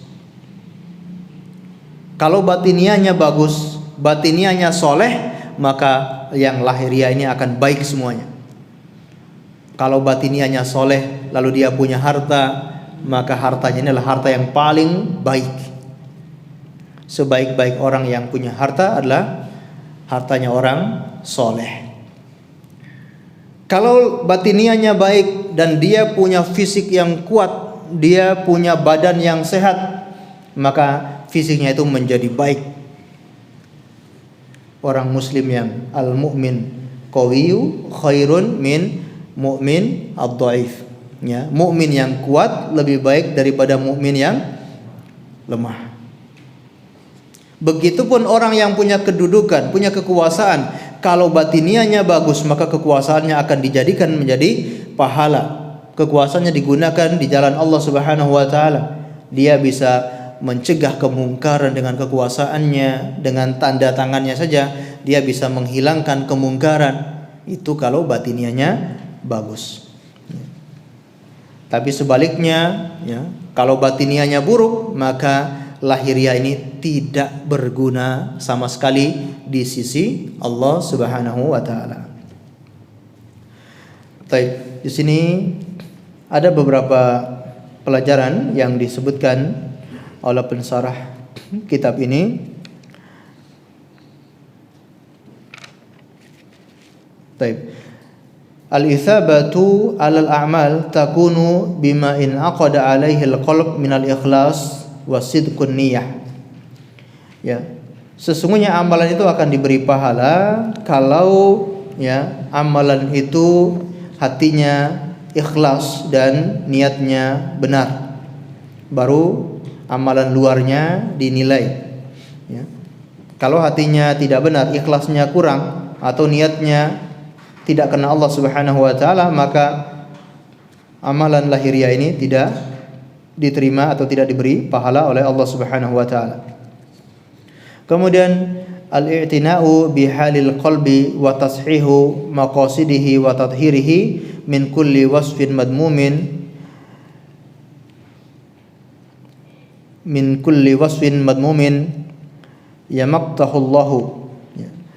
Kalau batiniahnya bagus, batiniahnya soleh, maka yang lahiriah ini akan baik semuanya. Kalau batiniahnya soleh, lalu dia punya harta, maka hartanya ini adalah harta yang paling baik. Sebaik-baik orang yang punya harta adalah hartanya orang soleh. Kalau batiniahnya baik dan dia punya fisik yang kuat, dia punya badan yang sehat, maka fisiknya itu menjadi baik. Orang muslim yang al-mu'min qawiyu khairun min mu'min ad-dhaif. Ya, mukmin yang kuat lebih baik daripada mukmin yang lemah. Begitupun orang yang punya kedudukan, punya kekuasaan, kalau batiniahnya bagus, maka kekuasaannya akan dijadikan menjadi pahala. Kekuasaannya digunakan di jalan Allah Subhanahu wa taala. Dia bisa mencegah kemungkaran dengan kekuasaannya, dengan tanda tangannya saja dia bisa menghilangkan kemungkaran. Itu kalau batiniahnya bagus. Tapi sebaliknya, ya, kalau batiniahnya buruk, maka lahiriah ini tidak berguna sama sekali di sisi Allah Subhanahu wa taala. Baik, di sini ada beberapa pelajaran yang disebutkan oleh pensarah kitab ini. Baik. Al-ithabatu 'alal a'mal takunu bima in aqada 'alaihi al-qalb min al-ikhlas wa sidqun niyyah. Ya, sesungguhnya amalan itu akan diberi pahala kalau ya amalan itu hatinya ikhlas dan niatnya benar. Baru amalan luarnya dinilai. Ya. Kalau hatinya tidak benar, ikhlasnya kurang atau niatnya tidak karena Allah Subhanahu wa taala, maka amalan lahiriah ini tidak diterima atau tidak diberi pahala oleh Allah Subhanahu wa taala. Kemudian al-i'tina'u bihalil qalbi wa tashihu maqasidihi wa tathhirihi min kulli wasfin madmumin yamaqtahullahu.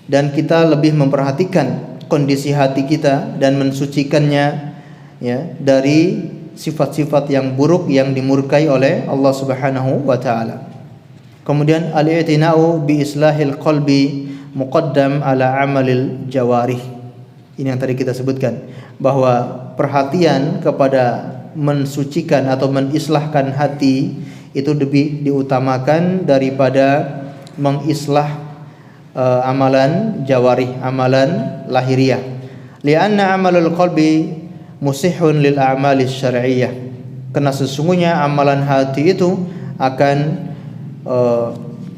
Dan kita lebih memperhatikan kondisi hati kita dan mensucikannya ya dari sifat-sifat yang buruk yang dimurkai oleh Allah Subhanahu wa taala. Kemudian al-i'tina'u bi islahil qalbi muqaddam ala amalil jawarih. Ini yang tadi kita sebutkan, bahwa perhatian kepada mensucikan atau menislahkan hati itu lebih diutamakan daripada mengislah amalan jawarih, amalan lahiriah. Lianna amalul qalbi musihun lil a'malis syar'iyyah. Karena sesungguhnya amalan hati itu akan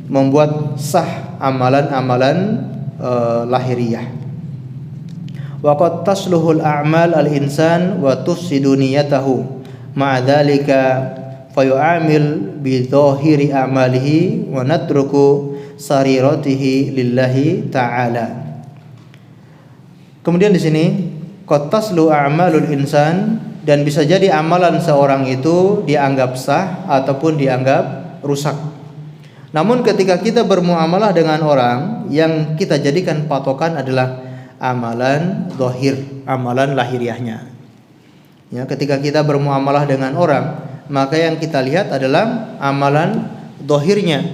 membuat sah amalan-amalan lahiriah. Wa qad tasluhul a'mal al-insan wa tufsidu niyatahu ma'a dzalika fayu'amil bi dhahiri a'malihi wa natruku sariratihi lillahi ta'ala. Kemudian di sini qad taslu a'malul insan, dan bisa jadi amalan seorang itu dianggap sah ataupun dianggap rusak. Namun ketika kita bermuamalah dengan orang, yang kita jadikan patokan adalah amalan zahir, amalan lahiriahnya. Ya, ketika kita bermuamalah dengan orang, maka yang kita lihat adalah amalan zahirnya.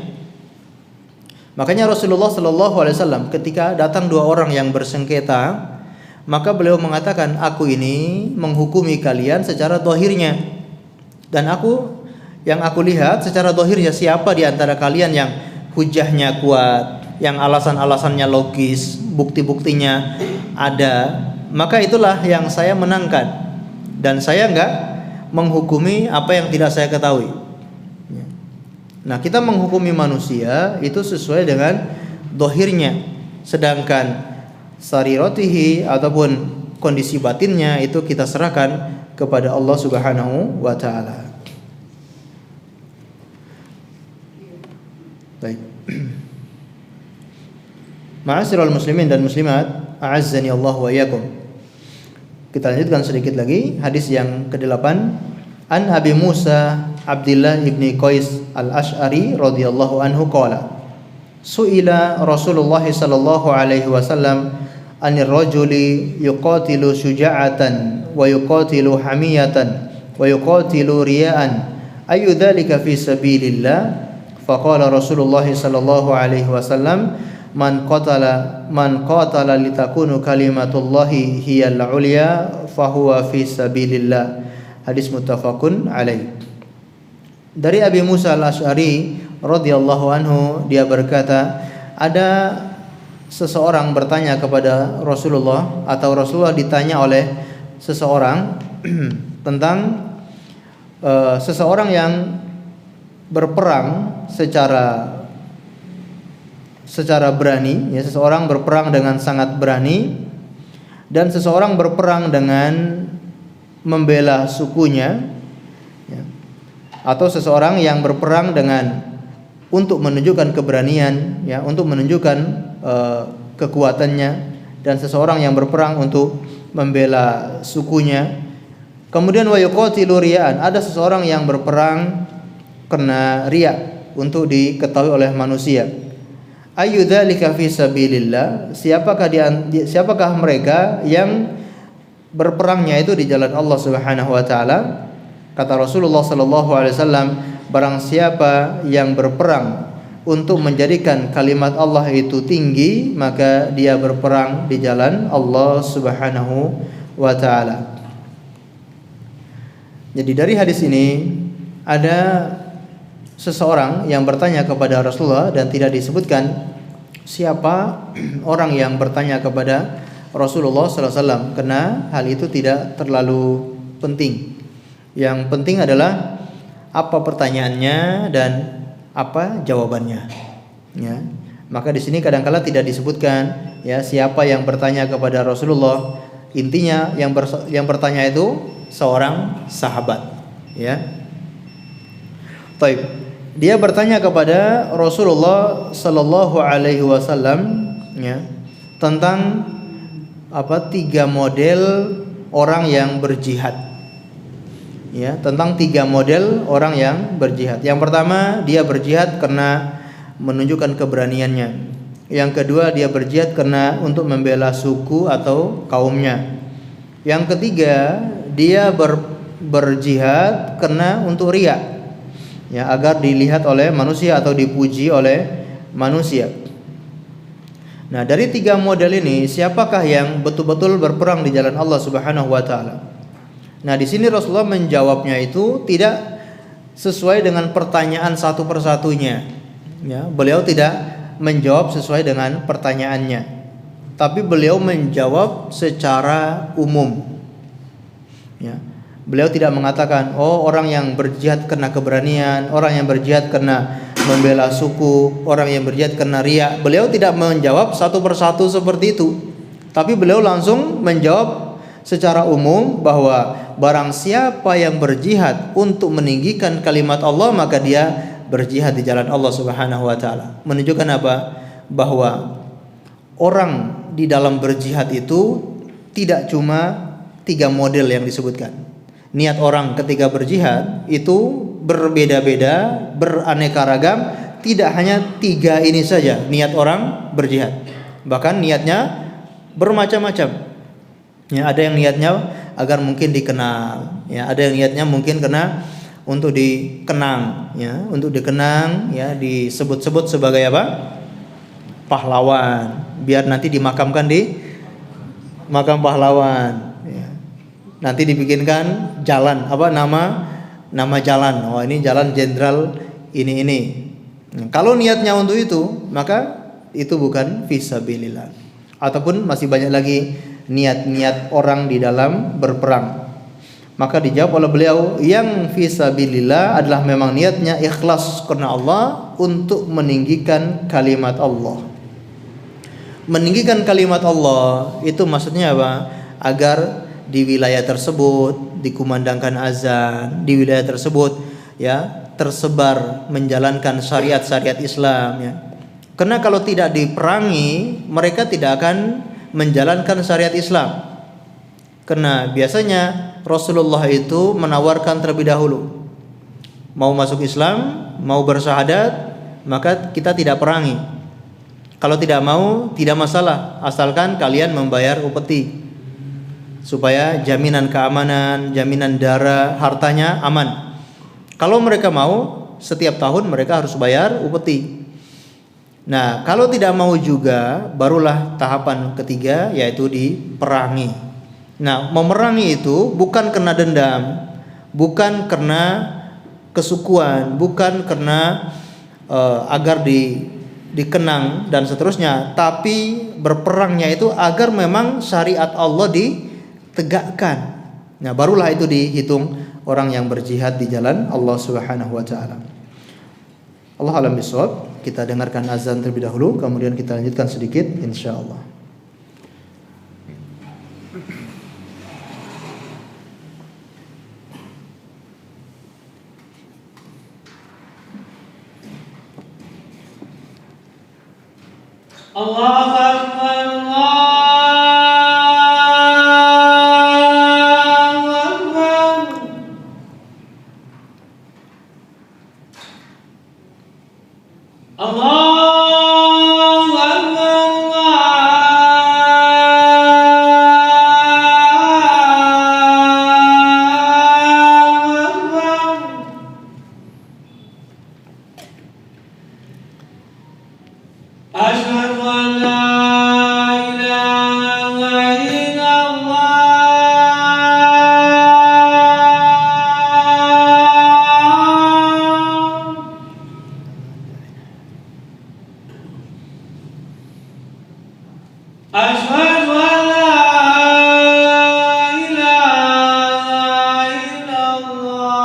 Makanya Rasulullah sallallahu alaihi wasallam ketika datang dua orang yang bersengketa, maka beliau mengatakan, aku ini menghukumi kalian secara zahirnya, dan aku Yang aku lihat secara zahirnya, siapa di antara kalian yang hujahnya kuat, yang alasan-alasannya logis, bukti-buktinya ada, maka itulah yang saya menangkan. Dan saya enggak menghukumi apa yang tidak saya ketahui. Nah, kita menghukumi manusia itu sesuai dengan zahirnya, sedangkan sariratihi ataupun kondisi batinnya itu kita serahkan kepada Allah Subhanahu wa taala. Baik. Ma'asyiral muslimin dan muslimat, a'azzani Allah wa iyyakum. Kita lanjutkan sedikit lagi hadis yang ke-8. An Abi Musa Abdullah ibni Qais al-Ash'ari radhiyallahu anhu qala su'ila Rasulullah sallallahu alaihi wasallam anir rajuli yuqatilu syuja'atan wa yuqatilu hamiyatan wa yuqatilu riya'an ayu dzalika fi sabilillah. Faqala Rasulullah sallallahu alaihi wasallam man qatala litakunu kalimatullahi hiyal ulya fahuwa fi sabilillah. Hadis muttafaqun alaih. Dari Abi Musa al-Ash'ari radhiyallahu anhu, dia berkata, ada seseorang bertanya kepada Rasulullah, atau Rasulullah ditanya oleh seseorang tentang seseorang yang berperang secara berani, ya, seseorang berperang dengan sangat berani, dan seseorang berperang dengan membela sukunya, ya, atau seseorang yang berperang dengan untuk menunjukkan keberanian, ya, untuk menunjukkan kekuatannya, dan seseorang yang berperang untuk membela sukunya. Kemudian wa yuqatilu riya'an, ada seseorang yang berperang karena riya, untuk diketahui oleh manusia. Ayu dzalika fi sabilillah, siapakah mereka yang berperangnya itu di jalan Allah Subhanahu wa taala? Kata Rasulullah sallallahu alaihi wasallam, barang siapa yang berperang untuk menjadikan kalimat Allah itu tinggi, maka dia berperang di jalan Allah Subhanahu wa taala. Jadi dari hadis ini ada seseorang yang bertanya kepada Rasulullah, dan tidak disebutkan siapa orang yang bertanya kepada Rasulullah sallallahu alaihi wasallam, karena hal itu tidak terlalu penting. Yang penting adalah apa pertanyaannya dan apa jawabannya, ya. Maka di sini kadang-kala tidak disebutkan, ya, siapa yang bertanya kepada Rasulullah. Intinya yang bertanya itu seorang sahabat, ya. Baik. Dia bertanya kepada Rasulullah sallallahu alaihi wasallam, ya, tentang 3 model orang yang berjihad. Ya, tentang 3 model orang yang berjihad. Yang pertama, dia berjihad karena menunjukkan keberaniannya. Yang kedua, dia berjihad karena untuk membela suku atau kaumnya. Yang ketiga, dia berjihad karena untuk riya, ya, agar dilihat oleh manusia atau dipuji oleh manusia. Nah, dari 3 model ini, siapakah yang betul-betul berperang di jalan Allah Subhanahu wa taala? Nah, di sini Rasulullah menjawabnya itu tidak sesuai dengan pertanyaan satu persatunya, ya. Beliau tidak menjawab sesuai dengan pertanyaannya, tapi beliau menjawab secara umum, ya. Beliau tidak mengatakan, oh, orang yang berjihad karena keberanian, orang yang berjihad karena membela suku, orang yang berjihad karena riya. Beliau tidak menjawab satu persatu seperti itu, tapi beliau langsung menjawab secara umum bahwa barang siapa yang berjihad untuk meninggikan kalimat Allah, maka dia berjihad di jalan Allah Subhanahu wa taala. Menunjukkan apa? Bahwa orang di dalam berjihad itu tidak cuma 3 model yang disebutkan. Niat orang ketika berjihad itu berbeda-beda, beraneka ragam, tidak hanya 3 ini saja niat orang berjihad. Bahkan niatnya bermacam-macam. Ya, ada yang niatnya agar mungkin dikenal, ya, ada yang niatnya mungkin karena untuk dikenang, ya, untuk dikenang, ya, disebut-sebut sebagai apa? Pahlawan, biar nanti dimakamkan di makam pahlawan, ya. Nanti dibikinkan jalan, nama nama jalan. Oh, ini jalan jenderal ini. Kalau niatnya untuk itu, maka itu bukan fisabilillah. Ataupun masih banyak lagi niat-niat orang di dalam berperang. Maka dijawab oleh beliau, yang fisabilillah adalah memang niatnya ikhlas karena Allah untuk meninggikan kalimat Allah. Meninggikan kalimat Allah itu maksudnya apa? Agar di wilayah tersebut dikumandangkan azan, di wilayah tersebut ya tersebar menjalankan syariat-syariat Islam ya. Karena kalau tidak diperangi, mereka tidak akan menjalankan syariat Islam. Karena biasanya Rasulullah itu menawarkan terlebih dahulu, mau masuk Islam, mau bersyahadat, maka kita tidak perangi. Kalau tidak mau, tidak masalah, asalkan kalian membayar upeti, supaya jaminan keamanan, jaminan darah, hartanya aman. Kalau mereka mau, setiap tahun mereka harus bayar upeti. Nah, kalau tidak mau juga, barulah tahapan ketiga, yaitu diperangi. Nah, memerangi itu bukan karena dendam, bukan karena kesukuan, bukan karena agar dikenang dan seterusnya, tapi berperangnya itu agar memang syariat Allah ditegakkan. Nah, barulah itu dihitung orang yang berjihad di jalan Allah Subhanahu wa taala. Allah alam bisawab. Kita dengarkan azan terlebih dahulu, kemudian kita lanjutkan sedikit insyaallah. Allahu Akbar, Allahu Akbar. Allahu Akbar, Allahu Akbar. Asyhadu an la ilaha illallah. Asyhadu an la ilaha illallah.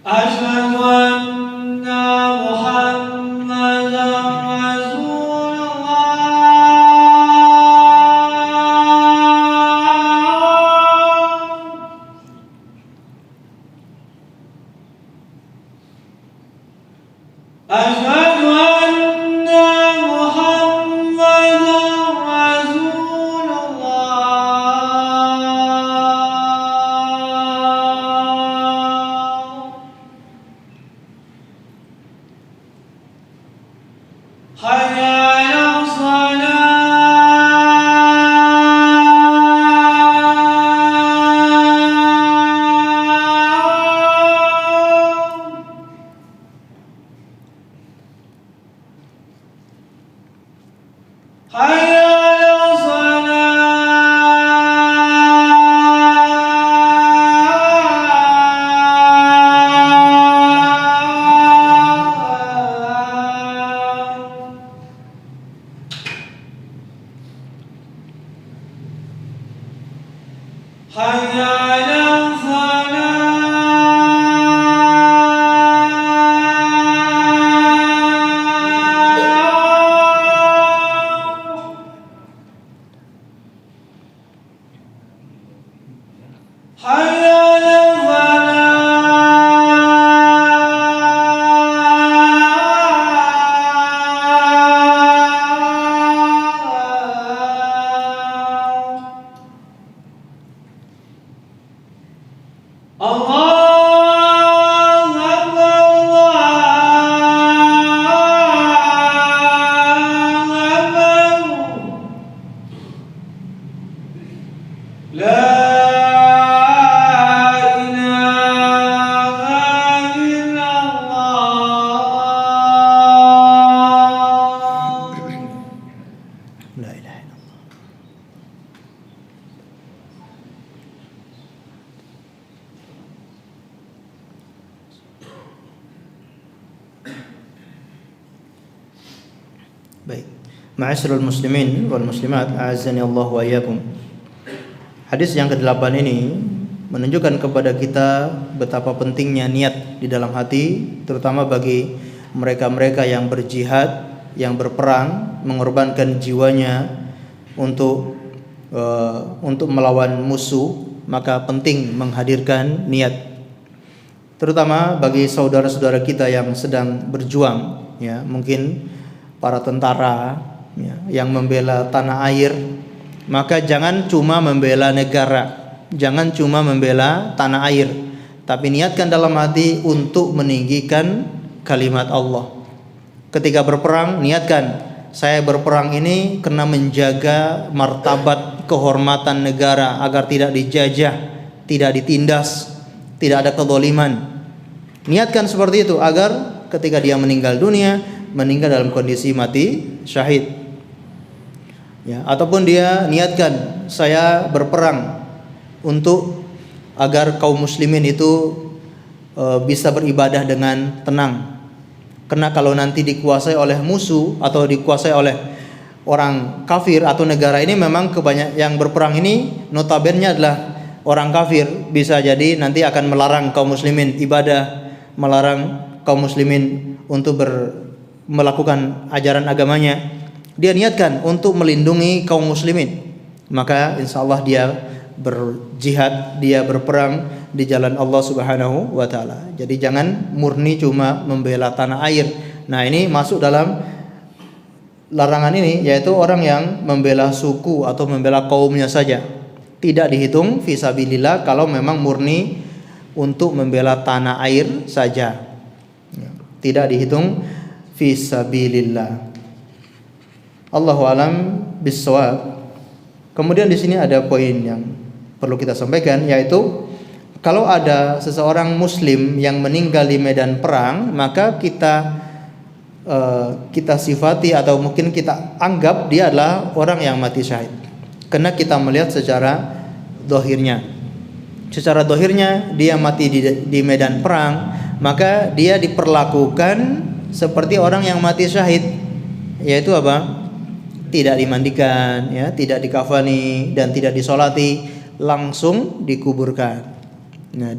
Asyhadu anna Muhammadan Rasulullah. Asyhadu anna Muhammadan Rasulullah. Hayya 'alas salah. Hayya 'alas salah. Hayya 'alas salah. Hayya 'alas falah. Allahu Akbar, Allahu Akbar. La ilaha illallah. Baik. Ma'asyiral muslimin wal muslimat, a'azzani Allah wa iyyakum. Hadis yang ke-8 ini menunjukkan kepada kita betapa pentingnya niat di dalam hati, terutama bagi mereka-mereka yang berjihad, yang berperang, mengorbankan jiwanya untuk melawan musuh, maka penting menghadirkan niat. Terutama bagi saudara-saudara kita yang sedang berjuang, ya, mungkin para tentara, ya, yang membela tanah air, maka jangan cuma membela negara, jangan cuma membela tanah air, tapi niatkan dalam hati untuk meninggikan kalimat Allah. Ketika berperang, niatkan, saya berperang ini karena menjaga martabat kehormatan negara agar tidak dijajah, tidak ditindas, tidak ada kezaliman. Niatkan seperti itu agar ketika dia meninggal dunia, meninggal dalam kondisi mati syahid. Ya, ataupun dia niatkan, saya berperang untuk agar kaum muslimin itu bisa beribadah dengan tenang. Karena kalau nanti dikuasai oleh musuh atau dikuasai oleh orang kafir atau negara ini, memang kebanyakan yang berperang ini notabene adalah orang kafir, bisa jadi nanti akan melarang kaum muslimin ibadah, melarang kaum muslimin untuk melakukan ajaran agamanya. Dia niatkan untuk melindungi kaum muslimin, maka insya Allah dia berjihad, dia berperang di jalan Allah Subhanahu wa taala. Jadi jangan murni cuma membela tanah air. Nah, ini masuk dalam larangan ini, yaitu orang yang membela suku atau membela kaumnya saja. Tidak dihitung fisabilillah kalau memang murni untuk membela tanah air saja. Tidak dihitung fisabilillah. Allahu alam bissawab. Kemudian di sini ada poin yang perlu kita sampaikan, yaitu kalau ada seseorang muslim yang meninggal di medan perang, maka kita sifati atau mungkin kita anggap dia adalah orang yang mati syahid. Karena kita melihat secara dohirnya. Secara dohirnya dia mati di medan perang, maka dia diperlakukan seperti orang yang mati syahid. Yaitu apa? Tidak dimandikan, ya, tidak dikafani dan tidak disolati, langsung dikuburkan. Nah,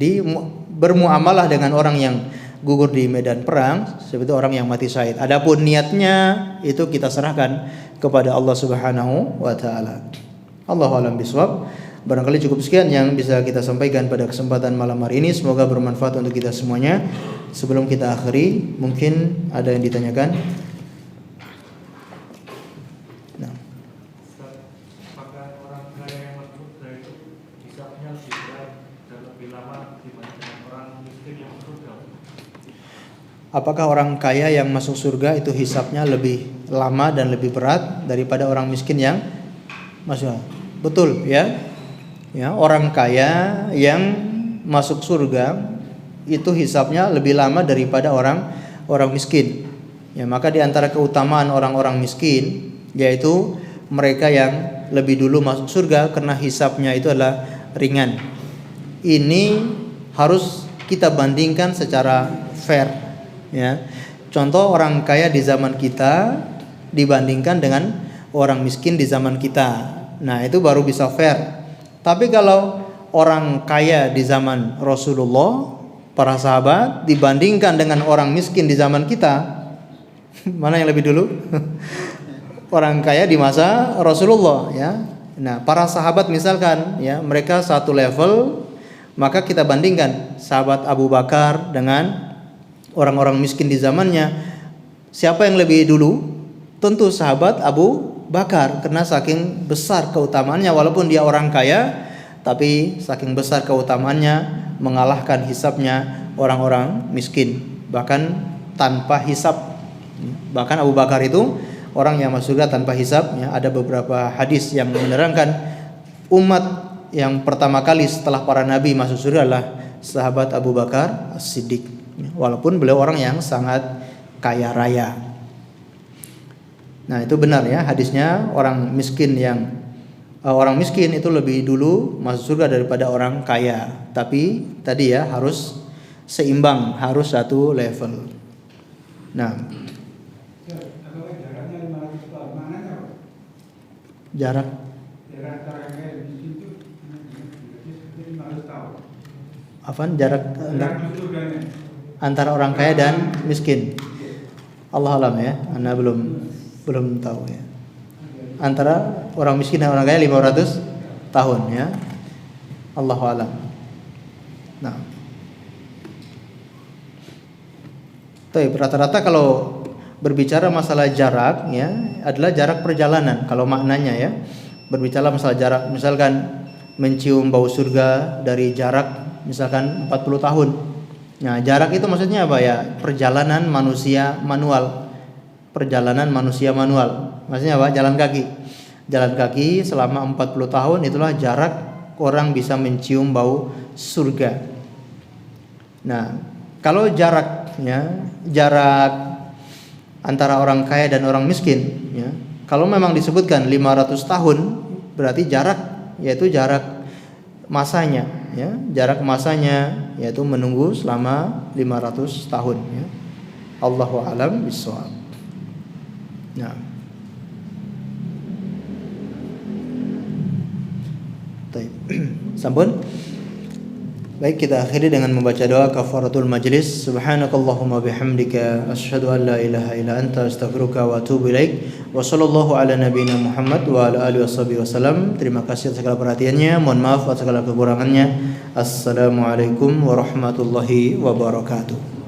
bermuamalah dengan orang yang gugur di medan perang seperti orang yang mati syahid. Adapun niatnya itu kita serahkan kepada Allah Subhanahu wa taala. Allahu a'lam bishawab. Barangkali cukup sekian yang bisa kita sampaikan pada kesempatan malam hari ini. Semoga bermanfaat untuk kita semuanya. Sebelum kita akhiri, mungkin ada yang ditanyakan. Apakah orang kaya yang masuk surga itu hisapnya lebih lama dan lebih berat daripada orang miskin yang masuk? Betul, ya. Ya, orang kaya yang masuk surga itu hisapnya lebih lama daripada orang miskin. Ya, maka di antara keutamaan orang-orang miskin yaitu mereka yang lebih dulu masuk surga karena hisapnya itu adalah ringan. Ini harus kita bandingkan secara fair. Ya, contoh orang kaya di zaman kita dibandingkan dengan orang miskin di zaman kita. Nah, itu baru bisa fair. Tapi kalau orang kaya di zaman Rasulullah, para sahabat, dibandingkan dengan orang miskin di zaman kita, mana yang lebih dulu? Orang kaya di masa Rasulullah, ya. Nah, para sahabat misalkan, ya, mereka satu level, maka kita bandingkan sahabat Abu Bakar dengan orang-orang miskin di zamannya. Siapa yang lebih dulu? Tentu sahabat Abu Bakar, karena saking besar keutamaannya, walaupun dia orang kaya, tapi saking besar keutamaannya mengalahkan hisapnya orang-orang miskin, bahkan tanpa hisap. Bahkan Abu Bakar itu orang yang masuk surga tanpa hisap, ya. Ada beberapa hadis yang menerangkan umat yang pertama kali setelah para nabi masuk surga adalah sahabat Abu Bakar As-Siddiq. Walaupun beliau orang yang sangat kaya raya. Nah, itu benar, ya, hadisnya orang miskin itu lebih dulu masuk surga daripada orang kaya. Tapi tadi, ya, harus seimbang, harus satu level. Nah, Jarak Jarak antara yang kaya dan miskin itu 500 tahun. Afan, jarak Jarak masuk surganya. antara orang kaya dan miskin. Allah alam ya, Anda belum tahu ya. Antara orang miskin dan orang kaya 500 tahun ya. Allahu alam. Nah. Tapi rata-rata kalau berbicara masalah jarak ya adalah jarak perjalanan kalau maknanya ya. Berbicara masalah jarak, misalkan mencium bau surga dari jarak misalkan 40 tahun. Nah, jarak itu maksudnya apa ya? Perjalanan manusia manual. Perjalanan manusia manual. Maksudnya apa? Jalan kaki. Jalan kaki selama 40 tahun itulah jarak orang bisa mencium bau surga. Nah, kalau jaraknya jarak antara orang kaya dan orang miskin ya. Kalau memang disebutkan 500 tahun berarti jarak yaitu jarak masanya ya, jarak masanya yaitu menunggu selama 500 tahun ya. Allahu a'lam bishawab. Nah. Baik. Sampun. Baik, kita akhiri dengan membaca doa kafaratul majlis. Subhanakallahumma bihamdika asyhadu an la ilaha illa anta astaghfiruka wa atubu ilaik. Wa sallallahu ala nabiyyina Muhammad wa ala alihi wasallam. Terima kasih atas segala perhatiannya. Mohon maaf atas segala kekurangannya. Assalamualaikum warahmatullahi wabarakatuh.